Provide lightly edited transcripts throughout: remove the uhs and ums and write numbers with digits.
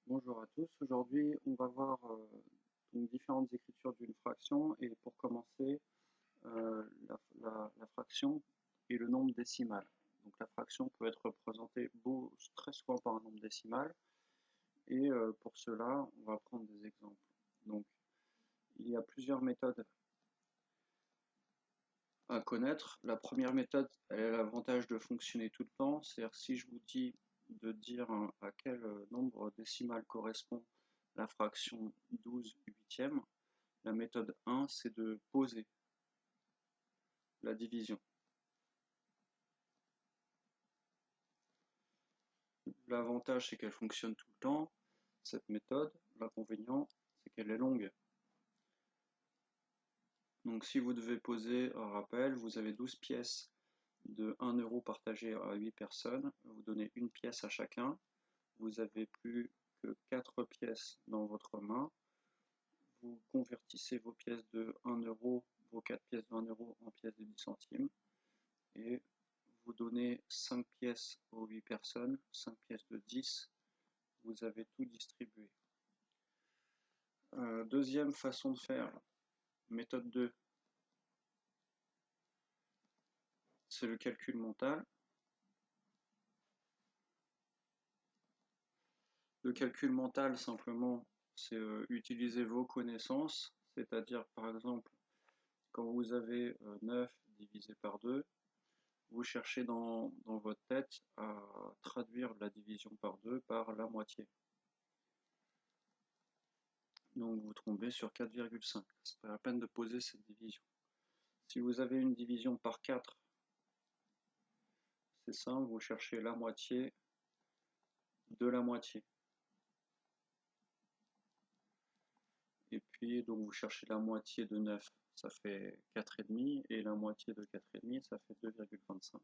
Bonjour à tous, aujourd'hui on va voir donc différentes écritures d'une fraction et pour commencer la fraction et le nombre décimal. Donc la fraction peut être représentée très souvent par un nombre décimal et pour cela on va prendre des exemples. Donc il y a plusieurs méthodes à connaître. La première méthode elle a l'avantage de fonctionner tout le temps, c'est-à-dire si je vous dis de dire à quel nombre décimal correspond la fraction 12 huitièmes, la méthode 1, c'est de poser la division. L'avantage, c'est qu'elle fonctionne tout le temps, cette méthode. L'inconvénient, c'est qu'elle est longue. Donc si vous devez poser un rappel, vous avez 12 pièces de 1 euro partagées à 8 personnes. Vous donnez une pièce à chacun. Vous avez plus que 4 pièces dans votre main. Vous convertissez vos pièces de 1 euro, vos 4 pièces de 1 euro en pièces de 10 centimes. Et vous donnez 5 pièces aux 8 personnes, 5 pièces de 10, vous avez tout distribué. Deuxième façon de faire, méthode 2, c'est le calcul mental. Le calcul mental, simplement, c'est utiliser vos connaissances, c'est-à-dire, par exemple, quand vous avez 9 divisé par 2, vous cherchez dans votre tête à traduire la division par 2 par la moitié. Donc vous tombez sur 4,5. C'est pas la peine de poser cette division. Si vous avez une division par 4, c'est simple, vous cherchez la moitié de la moitié. Et puis donc vous cherchez la moitié de 9, ça fait 4,5, et la moitié de 4,5, ça fait 2,25.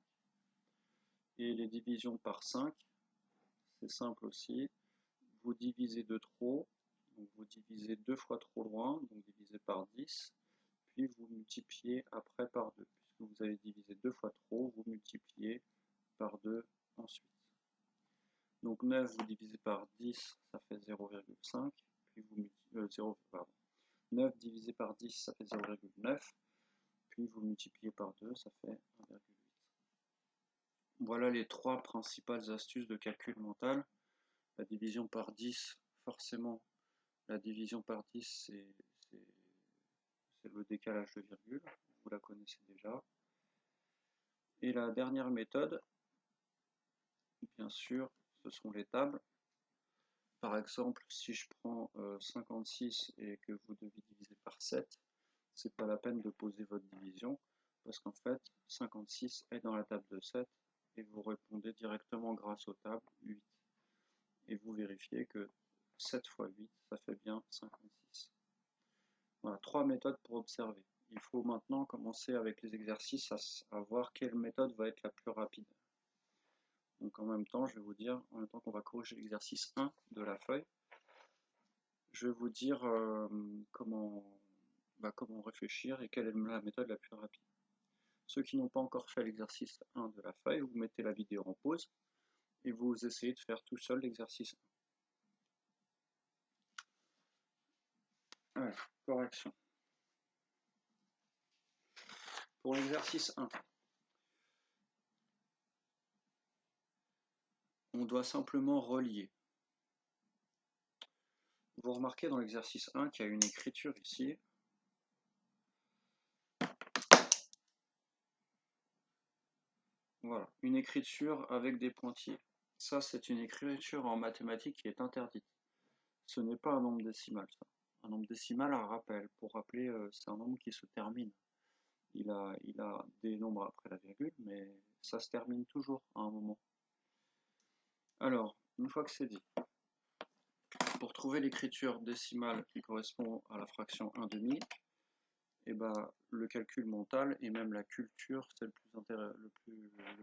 Et les divisions par 5, c'est simple aussi, vous divisez de trop, donc vous divisez 2 fois trop loin, donc divisé par 10, puis vous multipliez après par 2. Puisque vous avez divisé 2 fois trop, vous multipliez par 2 ensuite. Donc 9 vous divisez par 10, ça fait 0,5, puis vous multipliez, 9 divisé par 10, ça fait 0,9, puis vous multipliez par 2, ça fait 1,8. Voilà les trois principales astuces de calcul mental. La division par 10, forcément, la division par 10, c'est le décalage de virgule, vous la connaissez déjà. Et la dernière méthode, bien sûr, ce sont les tables. Par exemple, si je prends 56 et que vous devez diviser par 7, c'est pas la peine de poser votre division, parce qu'en fait, 56 est dans la table de 7, et vous répondez directement grâce aux tables 8. Et vous vérifiez que 7 fois 8, ça fait bien 56. Voilà, trois méthodes pour observer. Il faut maintenant commencer avec les exercices à voir quelle méthode va être la plus rapide. Donc en même temps, je vais vous dire, en même temps qu'on va corriger l'exercice 1 de la feuille, je vais vous dire comment réfléchir et quelle est la méthode la plus rapide. Ceux qui n'ont pas encore fait l'exercice 1 de la feuille, vous mettez la vidéo en pause et vous essayez de faire tout seul l'exercice 1. Allez, correction. Pour l'exercice 1, on doit simplement relier. Vous remarquez dans l'exercice 1 qu'il y a une écriture ici. Voilà, une écriture avec des pointillés. Ça, c'est une écriture en mathématiques qui est interdite. Ce n'est pas un nombre décimal, ça. Un nombre décimal, un rappel. Pour rappeler, c'est un nombre qui se termine. Il a des nombres après la virgule, mais ça se termine toujours à un moment. Alors, une fois que c'est dit, pour trouver l'écriture décimale qui correspond à la fraction 1/2, et le calcul mental et même la culture, c'est le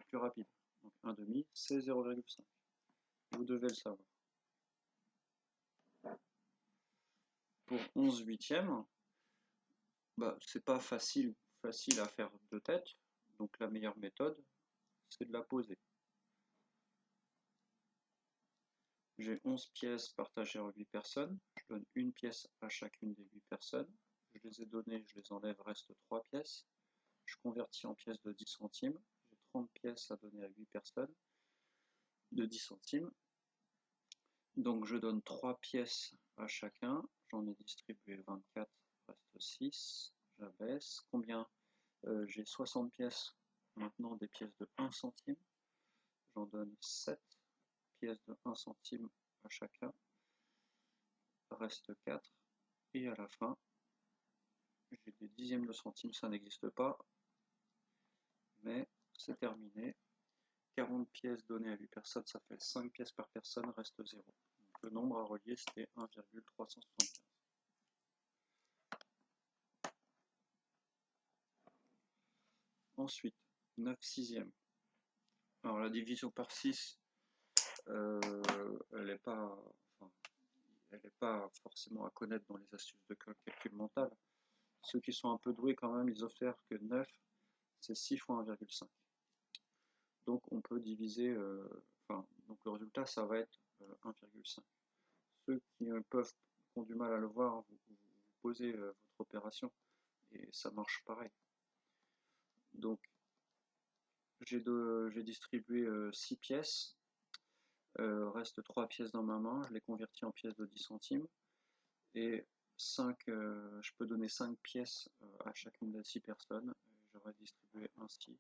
plus rapide. Donc 1/2, c'est 0,5. Vous devez le savoir. Pour 11 huitièmes, c'est pas facile à faire de tête, donc la meilleure méthode, c'est de la poser. J'ai 11 pièces partagées en 8 personnes. Je donne une pièce à chacune des 8 personnes. Je les ai données, je les enlève, reste 3 pièces. Je convertis en pièces de 10 centimes. J'ai 30 pièces à donner à 8 personnes de 10 centimes. Donc je donne 3 pièces à chacun. J'en ai distribué 24, reste 6. J'abaisse. Combien? J'ai 60 pièces maintenant, des pièces de 1 centime. J'en donne 7 pièces de 1 centime à chacun. Reste 4. Et à la fin, j'ai des dixièmes de centime, ça n'existe pas. Mais c'est terminé. 40 pièces données à 8 personnes, ça fait 5 pièces par personne, reste 0. Donc le nombre à relier, c'était 1,375. Ensuite, 9 sixièmes. Alors la division par 6, elle n'est pas forcément à connaître dans les astuces de calcul mental. Ceux qui sont un peu doués quand même, ils observent que 9, c'est 6 fois 1,5. Donc on peut diviser, donc le résultat, ça va être 1,5. Ceux qui ont du mal à le voir, vous posez votre opération et ça marche pareil. Donc j'ai distribué 6 pièces, reste 3 pièces dans ma main, je les convertis en pièces de 10 centimes et 5, je peux donner 5 pièces à chacune des 6 personnes. J'aurais distribué ainsi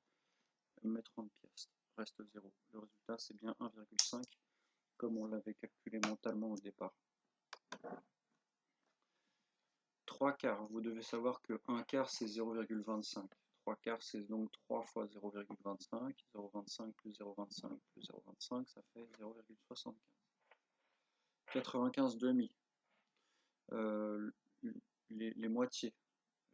mes 30 pièces, reste 0. Le résultat c'est bien 1,5 comme on l'avait calculé mentalement au départ. 3 quarts, vous devez savoir que 1 quart c'est 0,25. 3 quarts c'est donc 3 fois 0,25. 0,25 plus 0,25 plus 0,25, ça fait 0,75. 95 demi. Les moitiés.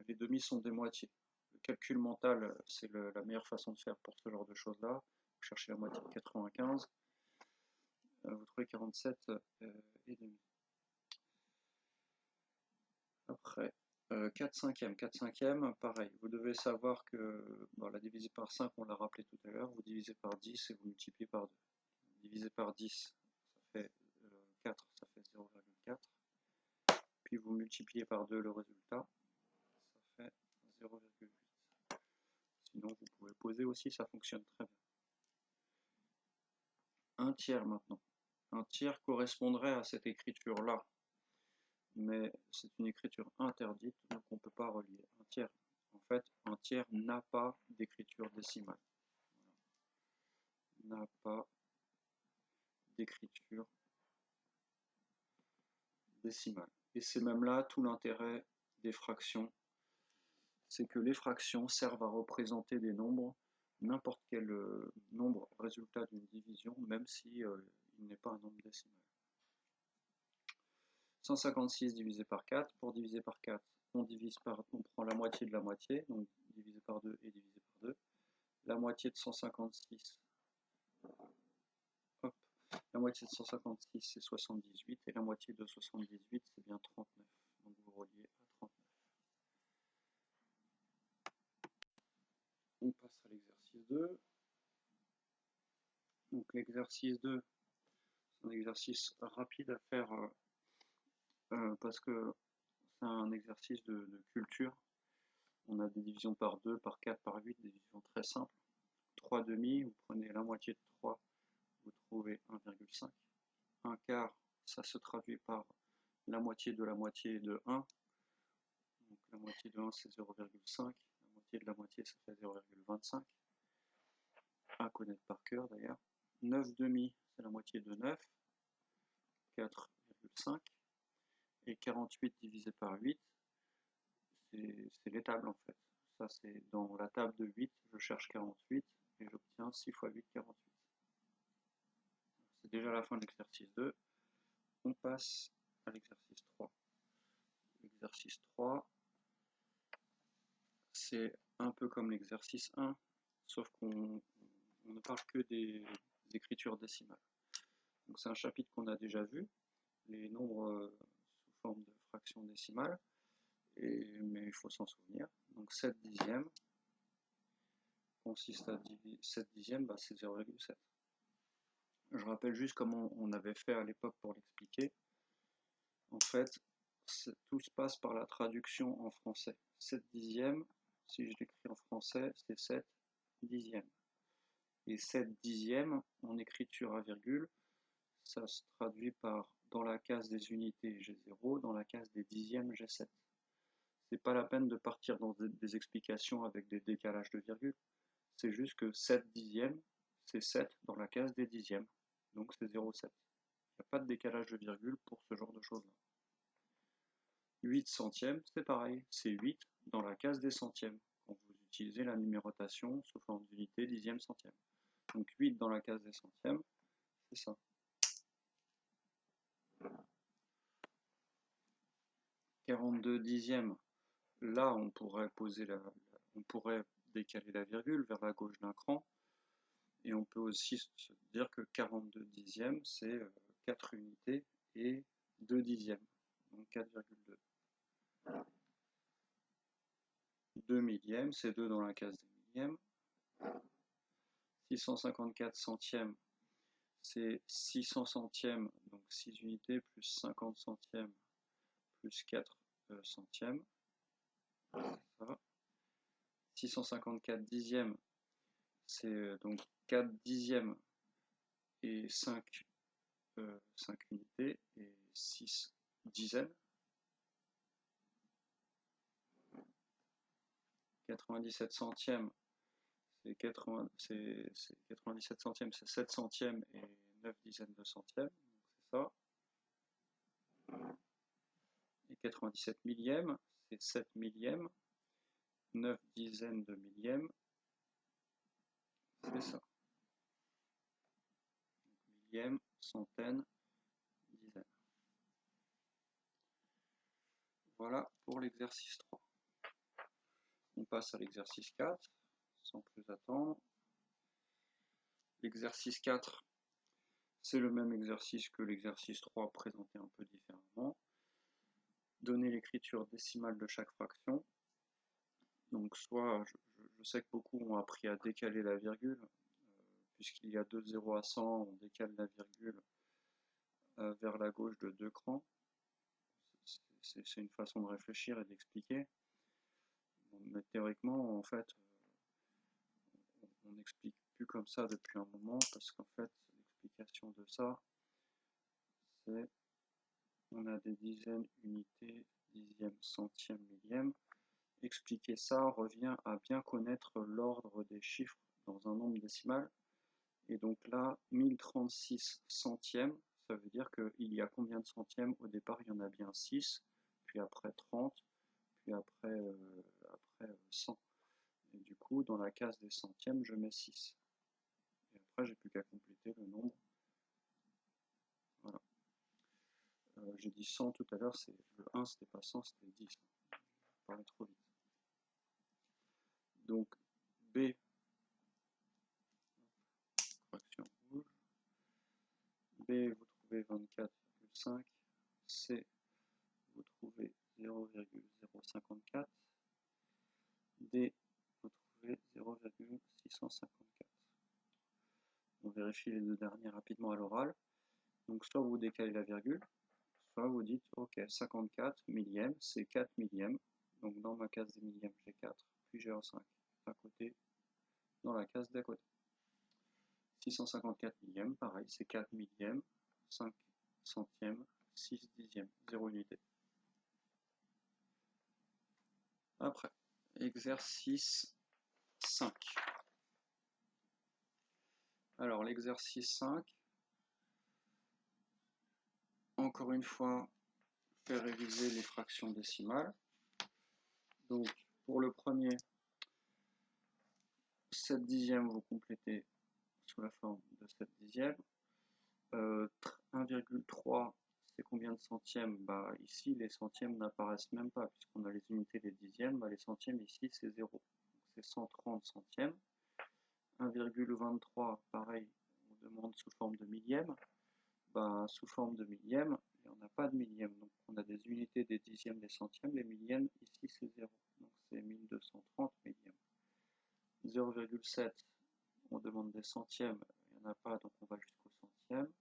Les demi sont des moitiés. Le calcul mental, c'est la meilleure façon de faire pour ce genre de choses-là. Vous cherchez la moitié de 95. Vous trouvez 47 et demi. Après, 4 cinquièmes. 4 cinquièmes, pareil. Vous devez savoir que la diviser par 5, on l'a rappelé tout à l'heure. Vous divisez par 10 et vous multipliez par 2. Divisé par 10, ça fait 4, ça fait 0,4. Puis vous multipliez par 2 le résultat, ça fait 0,8. Sinon, vous pouvez poser aussi, ça fonctionne très bien. Un tiers maintenant. Un tiers correspondrait à cette écriture-là. Mais c'est une écriture interdite, donc on ne peut pas relier. Un tiers, en fait, un tiers n'a pas d'écriture décimale. Voilà. N'a pas d'écriture décimale. Et c'est même là tout l'intérêt des fractions, c'est que les fractions servent à représenter des nombres, n'importe quel nombre résultat d'une division, même si il n'est pas un nombre décimal. 156 divisé par 4, pour diviser par 4, on prend la moitié de la moitié, donc divisé par 2 et divisé par 2. La moitié de 156, hop, la moitié de 156 c'est 78, et la moitié de 78 c'est bien 39, donc vous reliez à 39. On passe à l'exercice 2. Donc l'exercice 2, c'est un exercice rapide à faire parce que c'est un exercice de culture. On a des divisions par 2, par 4, par 8, des divisions très simples. 3 demi, vous prenez la moitié de 3, vous trouvez 1,5. 1 quart, ça se traduit par la moitié de 1. Donc la moitié de 1 c'est 0,5. La moitié de la moitié ça fait 0,25. À connaître par cœur d'ailleurs. 9 demi, c'est la moitié de 9. 4,5. Et 48 divisé par 8, c'est les tables en fait. Ça c'est dans la table de 8, je cherche 48 et j'obtiens 6 fois 8, 48. C'est déjà la fin de l'exercice 2. On passe à l'exercice 3. L'exercice 3, c'est un peu comme l'exercice 1, sauf qu'on ne parle que des écritures décimales. Donc c'est un chapitre qu'on a déjà vu, les nombres sous forme de fractions décimales. Mais il faut s'en souvenir. Donc 7 dixièmes consiste à diviser 7 dixièmes, c'est 0,7. Je rappelle juste comment on avait fait à l'époque pour l'expliquer. En fait, tout se passe par la traduction en français. 7 dixièmes, si je l'écris en français, c'est 7 dixièmes. Et 7 dixièmes, en écriture à virgule, ça se traduit par dans la case des unités G0, dans la case des dixièmes G7. C'est pas la peine de partir dans des explications avec des décalages de virgule. C'est juste que 7 dixièmes, c'est 7 dans la case des dixièmes. Donc c'est 0,7. Il n'y a pas de décalage de virgule pour ce genre de choses-là. 8 centièmes, c'est pareil, c'est 8 dans la case des centièmes, quand vous utilisez la numérotation sous forme d'unité, dixième, centième. Donc 8 dans la case des centièmes, c'est ça. 42 dixièmes, là on pourrait décaler la virgule vers la gauche d'un cran, et on peut aussi se dire que 42 dixièmes, c'est 4 unités et 2 dixièmes, donc 4,2. 2 millièmes, c'est 2 dans la case des millièmes. 654 centièmes, c'est 600 centièmes, donc 6 unités, plus 50 centièmes, plus 4 centièmes. Ça va. 654 dixièmes, c'est donc 4 dixièmes et 5 unités, et 6 dizaines. 97 centièmes, c'est 97 centièmes, c'est 7 centièmes et 9 dizaines de centièmes, c'est ça. Et 97 millièmes, c'est 7 millièmes, 9 dizaines de millièmes, c'est ça. Millième, centaine, dizaine. Voilà pour l'exercice 3. On passe à l'exercice 4, sans plus attendre. L'exercice 4, c'est le même exercice que l'exercice 3, présenté un peu différemment. Donner l'écriture décimale de chaque fraction. Donc soit, je sais que beaucoup ont appris à décaler la virgule, puisqu'il y a 2 zéros à 100, on décale la virgule vers la gauche de 2 crans. C'est une façon de réfléchir et d'expliquer. Mais théoriquement, en fait, on n'explique plus comme ça depuis un moment, parce qu'en fait, l'explication de ça, c'est on a des dizaines, unités, dixièmes, centièmes, millièmes. Expliquer ça revient à bien connaître l'ordre des chiffres dans un nombre décimal. Et donc là, 1036 centièmes, ça veut dire qu'il y a combien de centièmes? Au départ, il y en a bien 6, puis après 30, puis après 100. Et du coup, dans la case des centièmes, je mets 6. Et après, j'ai plus qu'à compléter le nombre. Voilà. J'ai dit 100 tout à l'heure, le 1, c'était pas 100, c'était 10. Je parlais trop vite. Donc, B, fraction rouge. B, vous trouvez 24,5. C, vous trouvez 0,054. D, vous trouvez 0,654. On vérifie les deux derniers rapidement à l'oral. Donc soit vous décalez la virgule, soit vous dites ok, 54 millièmes, c'est 4 millièmes. Donc dans ma case des millièmes, j'ai 4, puis j'ai un 5 à côté, dans la case d'à côté. 654 millièmes, pareil, c'est 4 millièmes, 5 centièmes, 6 dixièmes, 0 unité. Après, exercice 5. Alors l'exercice 5, encore une fois, faire réviser les fractions décimales. Donc pour le premier, 7 dixièmes, vous complétez sous la forme de 7 dixièmes. 1,3, c'est combien de centièmes? Bah, ici, les centièmes n'apparaissent même pas, puisqu'on a les unités des dixièmes. Bah, les centièmes, ici, c'est 0. Donc, c'est 130 centièmes. 1,23, pareil, on demande sous forme de millième. Bah, sous forme de millième, il n'y en a pas de millième. Donc, on a des unités des dixièmes, des centièmes. Les millièmes, ici, c'est 0. Donc, c'est 1230 millièmes. 0,7, on demande des centièmes. Il n'y en a pas, donc on va jusqu'au centième. centièmes,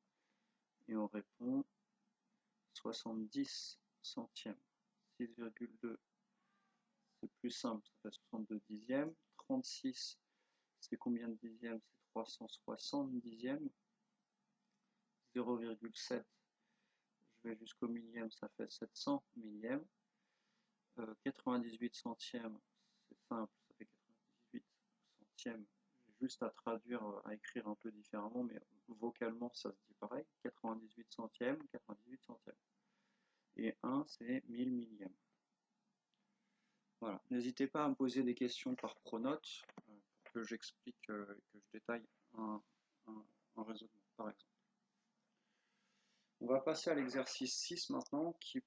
et on répond 70 centièmes. 6,2, c'est plus simple, ça fait 62 dixièmes. 36, c'est combien de dixièmes? C'est 360 dixièmes. 0,7, je vais jusqu'au millième, ça fait 700 millièmes. 98 centièmes, c'est simple, ça fait 98 centièmes. J'ai juste à traduire, à écrire un peu différemment, mais vocalement ça se dit pareil. 98 centièmes, 98 centièmes. Et 1, c'est 1000 millièmes. Voilà. N'hésitez pas à me poser des questions par pronote pour que j'explique, que je détaille un raisonnement, par exemple. On va passer à l'exercice 6 maintenant, qui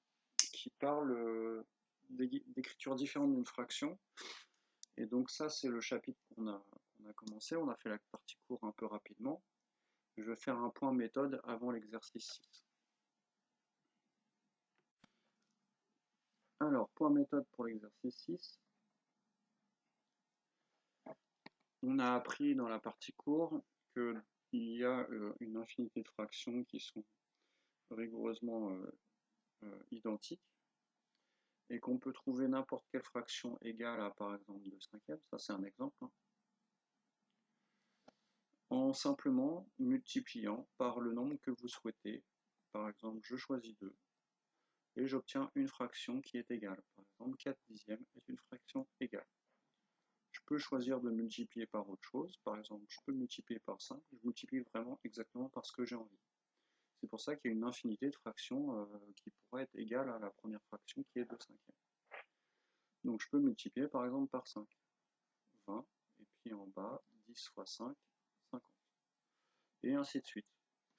parle d'écriture différente d'une fraction. Et donc ça, c'est le chapitre qu'on a commencé. On a fait la partie cours un peu rapidement. Je vais faire un point méthode avant l'exercice 6. Alors, point méthode pour l'exercice 6. On a appris dans la partie cours qu'il y a une infinité de fractions qui sont rigoureusement identiques et qu'on peut trouver n'importe quelle fraction égale à, par exemple, 2 cinquièmes. Ça, c'est un exemple. En simplement multipliant par le nombre que vous souhaitez. Par exemple, je choisis 2 et j'obtiens une fraction qui est égale. Par exemple, 4 dixièmes est une fraction égale. Je peux choisir de multiplier par autre chose. Par exemple, je peux multiplier par 5. Je multiplie vraiment exactement par ce que j'ai envie. C'est pour ça qu'il y a une infinité de fractions qui pourraient être égales à la première fraction qui est 2 cinquièmes. Donc je peux multiplier par exemple par 5. 20, et puis en bas, 10 fois 5, 50. Et ainsi de suite.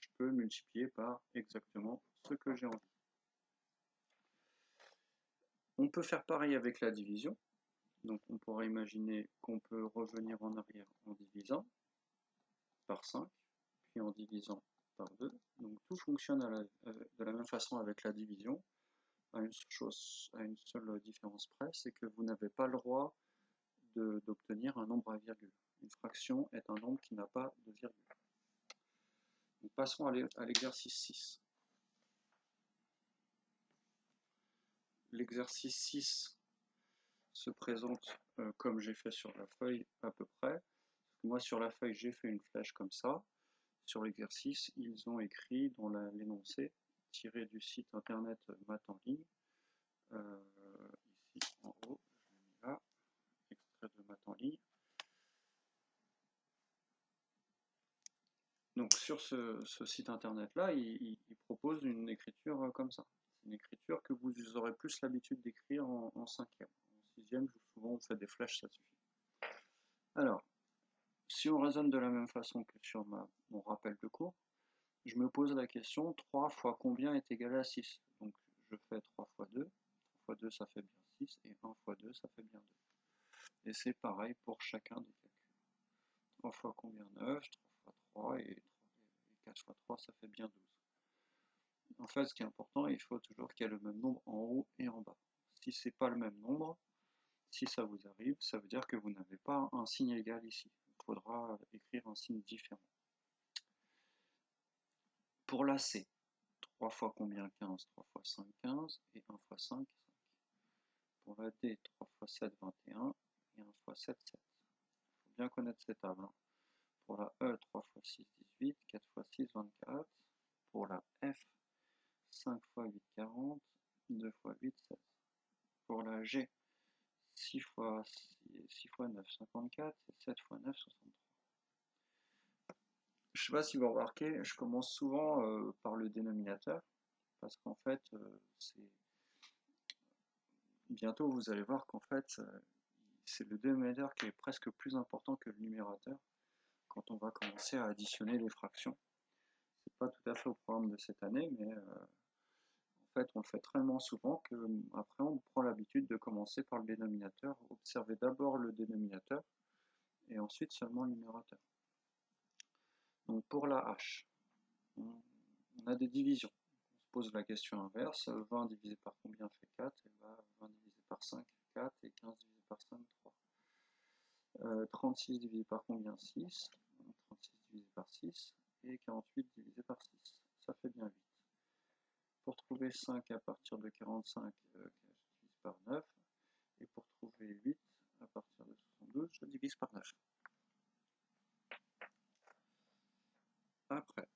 Je peux multiplier par exactement ce que j'ai envie. On peut faire pareil avec la division. Donc on pourrait imaginer qu'on peut revenir en arrière en divisant par 5, puis en divisant par 2. Donc tout fonctionne de la même façon avec la division, à une seule différence près, c'est que vous n'avez pas le droit d'obtenir un nombre à virgule. Une fraction est un nombre qui n'a pas de virgule. Donc passons à l'exercice 6. L'exercice 6 se présente comme j'ai fait sur la feuille à peu près. Moi sur la feuille j'ai fait une flèche comme ça. Sur l'exercice, ils ont écrit dans l'énoncé tiré du site internet Maths en ligne. Ici en haut, je l'ai mis là, extrait de Maths en ligne. Donc sur ce site internet là, il propose une écriture comme ça. C'est une écriture que vous aurez plus l'habitude d'écrire en cinquième. En sixième, souvent on fait des flèches, ça suffit. Alors, si on raisonne de la même façon que sur mon rappel de cours, je me pose la question, 3 fois combien est égal à 6? Donc je fais 3 fois 2, 3 fois 2 ça fait bien 6, et 1 fois 2 ça fait bien 2. Et c'est pareil pour chacun des calculs. 3 fois combien? 9, 3 fois 3, et 4 fois 3 ça fait bien 12. En fait, ce qui est important, il faut toujours qu'il y ait le même nombre en haut et en bas. Si ce n'est pas le même nombre, si ça vous arrive, ça veut dire que vous n'avez pas un signe égal ici. Il faudra écrire un signe différent. Pour la C, 3 fois combien? 15, 3 fois 5, 15, et 1 fois 5, 5. Pour la D, 3 fois 7, 21, et 1 fois 7, 7. Il faut bien connaître ces tables. Pour la E, 3 fois 6, 18, 4 fois 6, 24. Pour la F, 5 fois 8, 40, 2 fois 8, 16. Pour la G, 6 fois 9, 54, et 7 fois 9, 63. Je ne sais pas si vous remarquez, je commence souvent par le dénominateur, parce qu'en fait, bientôt vous allez voir qu'en fait, c'est le dénominateur qui est presque plus important que le numérateur quand on va commencer à additionner les fractions. C'est pas tout à fait au programme de cette année, mais en fait on le fait tellement souvent qu'après on prend l'habitude de commencer par le dénominateur. Observez d'abord le dénominateur et ensuite seulement le numérateur. Donc pour la H, on a des divisions. On se pose la question inverse, 20 divisé par combien fait 4? Et bah, 20 divisé par 5, 4, et 15 divisé par 5, 3. 36 divisé par combien? 6. 36 divisé par 6. et 48 divisé par 6, ça fait bien 8. Pour trouver 5 à partir de 45, je divise par 9. Et pour trouver 8 à partir de 72, je divise par 9. Après,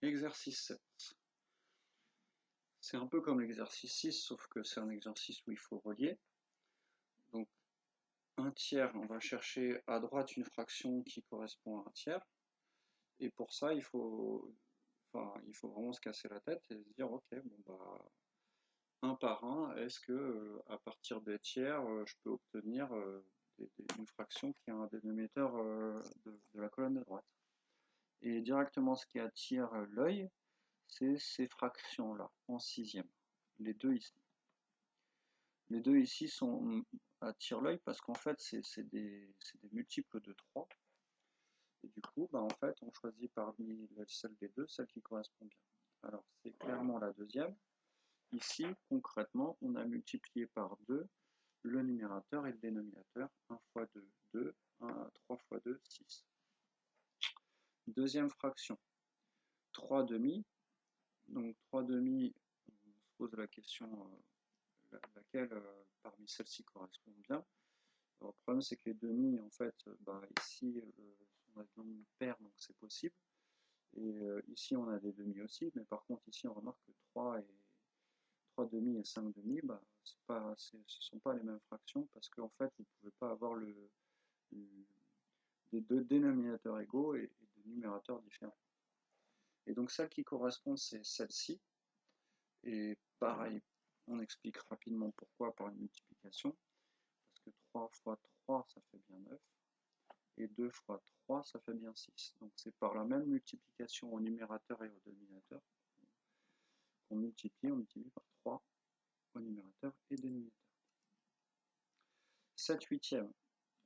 exercice 7. C'est un peu comme l'exercice 6, sauf que c'est un exercice où il faut relier. Donc, un tiers, on va chercher à droite une fraction qui correspond à un tiers. Et pour ça, il faut vraiment se casser la tête et se dire, ok, bon bah, un par un, est-ce que à partir des tiers, je peux obtenir une fraction qui a un dénominateur de la colonne de droite. Et directement, ce qui attire l'œil, c'est ces fractions-là, en sixième. Les deux ici. Les deux ici attirent l'œil parce qu'en fait, c'est des multiples de 3. Et du coup, bah, en fait, on choisit parmi celle des deux, celle qui correspond bien. Alors, c'est clairement la deuxième. Ici, concrètement, on a multiplié par 2 le numérateur et le dénominateur. 1 fois 2, 2. 3 fois 2, 6. Deuxième fraction, 3 demi. Donc 3 demi, on se pose la question laquelle parmi celles-ci correspond bien. Alors, le problème, c'est que les demi, en fait, ici, on a des nombres pairs, donc c'est possible. Et ici, on a des demi aussi, mais par contre, ici, on remarque que 3 demi et 5 demi, ce ne sont pas les mêmes fractions, parce qu'en fait, vous ne pouvez pas avoir des deux dénominateurs égaux et des numérateurs différents. Et donc, celle qui correspond, c'est celle-ci. Et pareil, on explique rapidement pourquoi par une multiplication. Parce que 3 fois 3, ça fait bien 9. Et 2 fois 3, ça fait bien 6. Donc c'est par la même multiplication au numérateur et au dénominateur qu'on multiplie par 3 au numérateur et dénominateur. 7 huitièmes.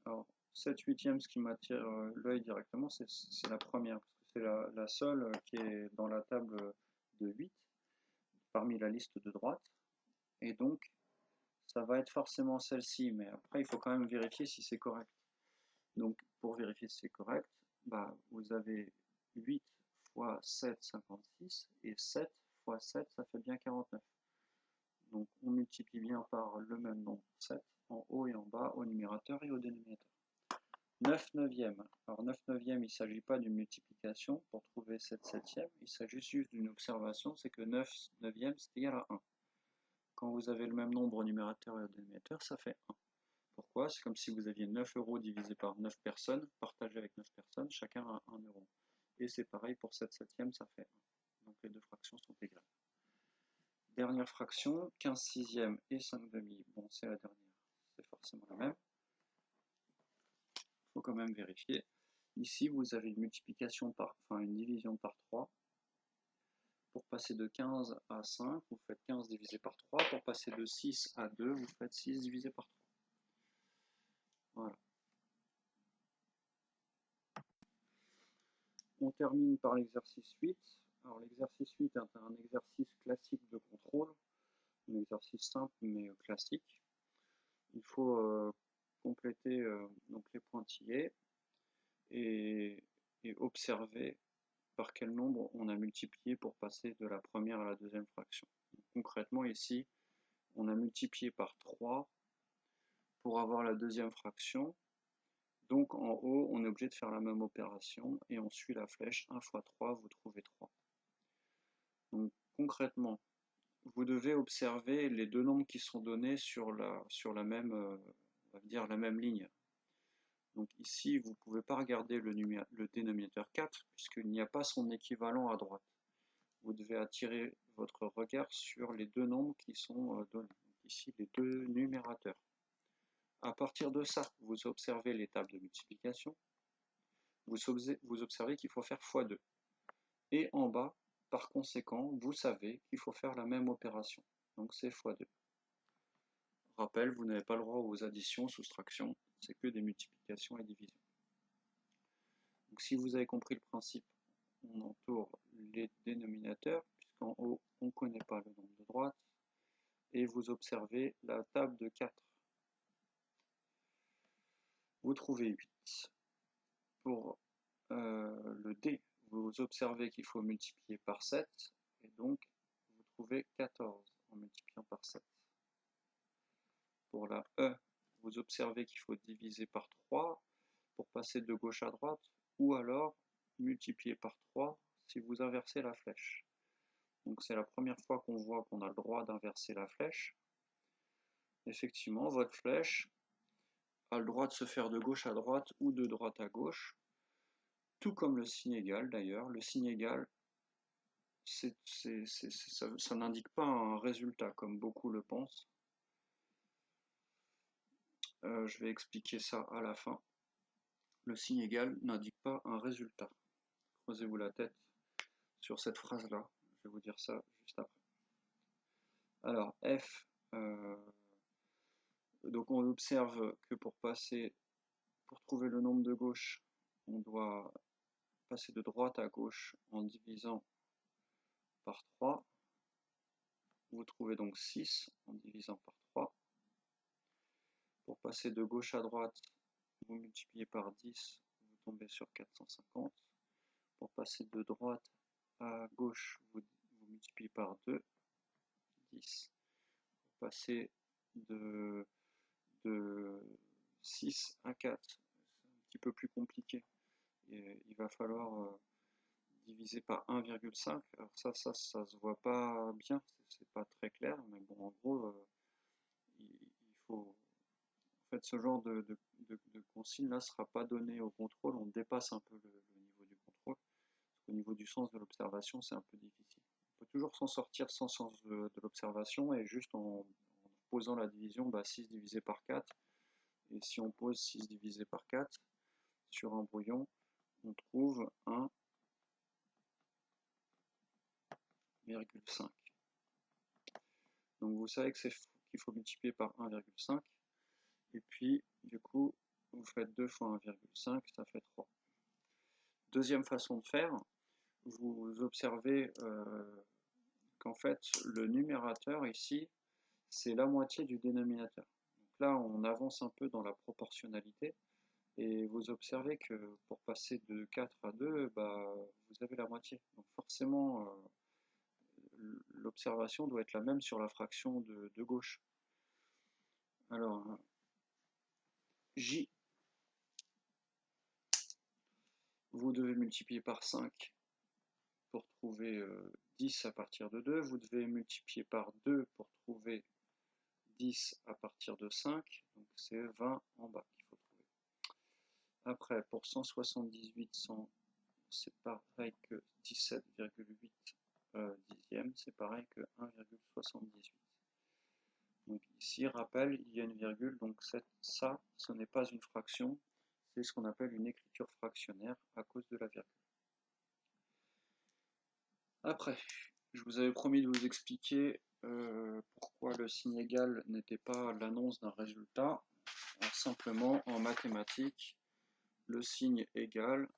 Alors 7 huitièmes, ce qui m'attire l'œil directement, c'est la première, parce que c'est la seule qui est dans la table de 8, parmi la liste de droite. Et donc, ça va être forcément celle-ci, mais après, il faut quand même vérifier si c'est correct. Donc, pour vérifier si c'est correct, vous avez 8 fois 7, 56, et 7 fois 7, ça fait bien 49. Donc, on multiplie bien par le même nombre, 7, en haut et en bas, au numérateur et au dénominateur. 9 neuvième. Alors, 9 neuvième, il ne s'agit pas d'une multiplication pour trouver 7 septième, il s'agit juste d'une observation, c'est que 9 neuvième, c'est égal à 1. Quand vous avez le même nombre au numérateur et au dénominateur, ça fait 1. Pourquoi? C'est comme si vous aviez 9 euros divisé par 9 personnes, partagé avec 9 personnes, chacun a 1 euro. Et c'est pareil pour 7 septième, ça fait 1. Donc les deux fractions sont égales. Dernière fraction, 15 sixième et 5 demi. Bon, c'est la dernière, c'est forcément la même. Il faut quand même vérifier. Ici, vous avez une une division par 3. Pour passer de 15 à 5, vous faites 15 divisé par 3. Pour passer de 6 à 2, vous faites 6 divisé par 3. Voilà. On termine par l'exercice 8. Alors l'exercice 8 est un exercice classique de contrôle, un exercice simple mais classique. Il faut compléter donc les pointillés et observer par quel nombre on a multiplié pour passer de la première à la deuxième fraction. Donc, concrètement ici, on a multiplié par 3 pour avoir la deuxième fraction. Donc en haut, on est obligé de faire la même opération et on suit la flèche 1 fois 3, vous trouvez 3. Donc concrètement, vous devez observer les deux nombres qui sont donnés sur la même, on va dire la même ligne. Donc ici, vous ne pouvez pas regarder le dénominateur 4 puisqu'il n'y a pas son équivalent à droite. Vous devez attirer votre regard sur les deux nombres qui sont donnés. Donc ici, les deux numérateurs. À partir de ça, vous observez les tables de multiplication. Vous observez qu'il faut faire x2. Et en bas, par conséquent, vous savez qu'il faut faire la même opération. Donc c'est x2. Rappel, vous n'avez pas le droit aux additions, soustractions, c'est que des multiplications et divisions. Donc si vous avez compris le principe, on entoure les dénominateurs, puisqu'en haut, on ne connaît pas le nombre de droite, et vous observez la table de 4. Vous trouvez 8. Pour le D, vous observez qu'il faut multiplier par 7, et donc vous trouvez 14 en multipliant par 7. Pour la E, vous observez qu'il faut diviser par 3 pour passer de gauche à droite, ou alors multiplier par 3 si vous inversez la flèche. Donc c'est la première fois qu'on voit qu'on a le droit d'inverser la flèche. Effectivement, votre flèche a le droit de se faire de gauche à droite ou de droite à gauche, tout comme le signe égal d'ailleurs. Le signe égal, ça n'indique pas un résultat comme beaucoup le pensent. Je vais expliquer ça à la fin. Le signe égal n'indique pas un résultat. Creusez-vous la tête sur cette phrase-là. Je vais vous dire ça juste après. Alors, F, donc on observe que pour trouver le nombre de gauche, on doit passer de droite à gauche en divisant par 3. Vous trouvez donc 6 en divisant par 3. Pour passer de gauche à droite, vous multipliez par 10, vous tombez sur 450. Pour passer de droite à gauche, vous multipliez par 2, 10. Pour passer de 6 à 4, c'est un petit peu plus compliqué. Et il va falloir diviser par 1,5. Alors ça se voit pas bien, c'est pas très clair, mais bon, en gros, il faut... En fait, ce genre de consigne là ne sera pas donné au contrôle, on dépasse un peu le niveau du contrôle. Au niveau du sens de l'observation, c'est un peu difficile. On peut toujours s'en sortir sans sens de l'observation et juste en posant la division, 6 divisé par 4. Et si on pose 6 divisé par 4 sur un brouillon, on trouve 1,5. Donc vous savez qu'il faut multiplier par 1,5. Et puis, du coup, vous faites 2 fois 1,5, ça fait 3. Deuxième façon de faire, vous observez qu'en fait, le numérateur ici, c'est la moitié du dénominateur. Donc là, on avance un peu dans la proportionnalité. Et vous observez que pour passer de 4 à 2, vous avez la moitié. Donc forcément, l'observation doit être la même sur la fraction de gauche. Alors, J, vous devez multiplier par 5 pour trouver 10 à partir de 2. Vous devez multiplier par 2 pour trouver 10 à partir de 5. Donc c'est 20 en bas qu'il faut trouver. Après, pour 178, c'est pareil que 17,8 dixièmes, c'est pareil que 1,78. Donc ici, rappel, il y a une virgule, donc ça, ce n'est pas une fraction, c'est ce qu'on appelle une écriture fractionnaire à cause de la virgule. Après, je vous avais promis de vous expliquer pourquoi le signe égal n'était pas l'annonce d'un résultat. Alors, simplement, en mathématiques, le signe égal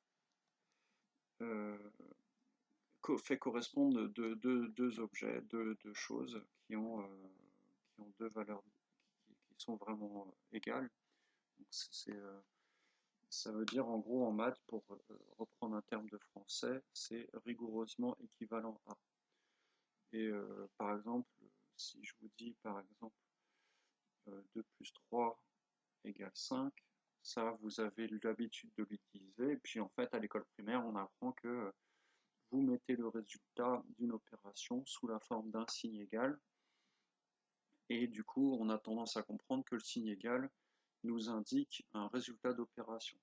fait correspondre deux objets, deux choses qui ont deux valeurs qui sont vraiment égales. Donc ça veut dire en gros en maths, pour reprendre un terme de français, c'est rigoureusement équivalent à. Et par exemple, si je vous dis par exemple 2 plus 3 égale 5, ça vous avez l'habitude de l'utiliser. Et puis en fait à l'école primaire on apprend que vous mettez le résultat d'une opération sous la forme d'un signe égal. Et du coup on a tendance à comprendre que le signe égal nous indique un résultat d'opération.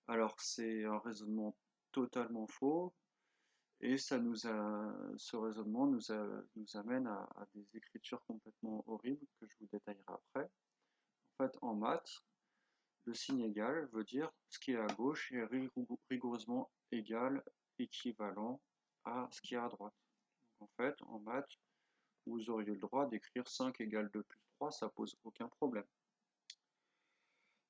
Alors c'est un raisonnement totalement faux. Et ce raisonnement nous amène à des écritures complètement horribles que je vous détaillerai après. En fait, en maths, le signe égal veut dire ce qui est à gauche est rigoureusement égal, équivalent à ce qui est à droite. Donc, en fait, en maths, vous auriez le droit d'écrire 5 égale 2 plus 3, ça pose aucun problème.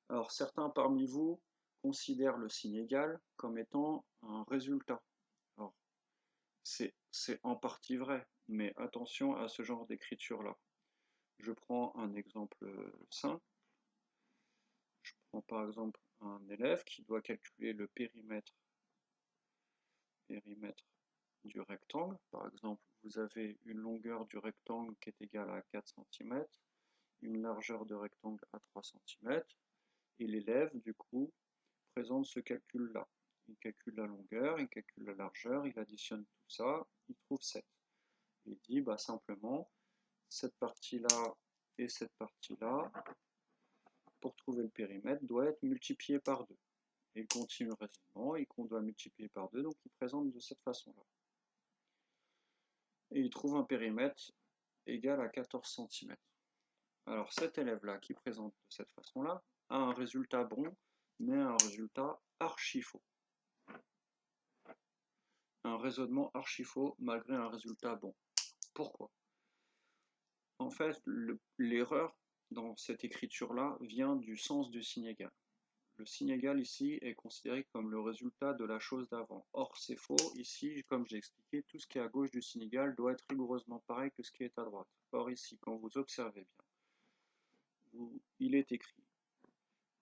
Alors, certains parmi vous considèrent le signe égal comme étant un résultat. Alors, c'est en partie vrai, mais attention à ce genre d'écriture-là. Je prends un exemple simple. Je prends par exemple un élève qui doit calculer le périmètre périmètre du rectangle. Par exemple, vous avez une longueur du rectangle qui est égale à 4 cm, une largeur de rectangle à 3 cm, et l'élève, du coup, présente ce calcul-là. Il calcule la longueur, il calcule la largeur, il additionne tout ça, il trouve 7. Il dit simplement, cette partie-là et cette partie-là, pour trouver le périmètre, doit être multiplié par 2. Et il continue le raisonnement, et qu'on doit multiplier par 2, donc il présente de cette façon-là. Et il trouve un périmètre égal à 14 cm. Alors cet élève-là qui présente de cette façon-là a un résultat bon, mais un résultat archi faux. Un raisonnement archi faux malgré un résultat bon. Pourquoi? En fait, l'erreur dans cette écriture-là vient du sens du signe égal. Le signe égal ici est considéré comme le résultat de la chose d'avant. Or, c'est faux. Ici, comme j'ai expliqué, tout ce qui est à gauche du signe égal doit être rigoureusement pareil que ce qui est à droite. Or, ici, quand vous observez bien, il est écrit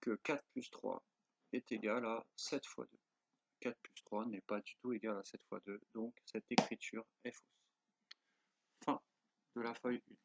que 4 plus 3 est égal à 7 fois 2. 4 plus 3 n'est pas du tout égal à 7 fois 2, donc cette écriture est fausse. Fin de la feuille 1.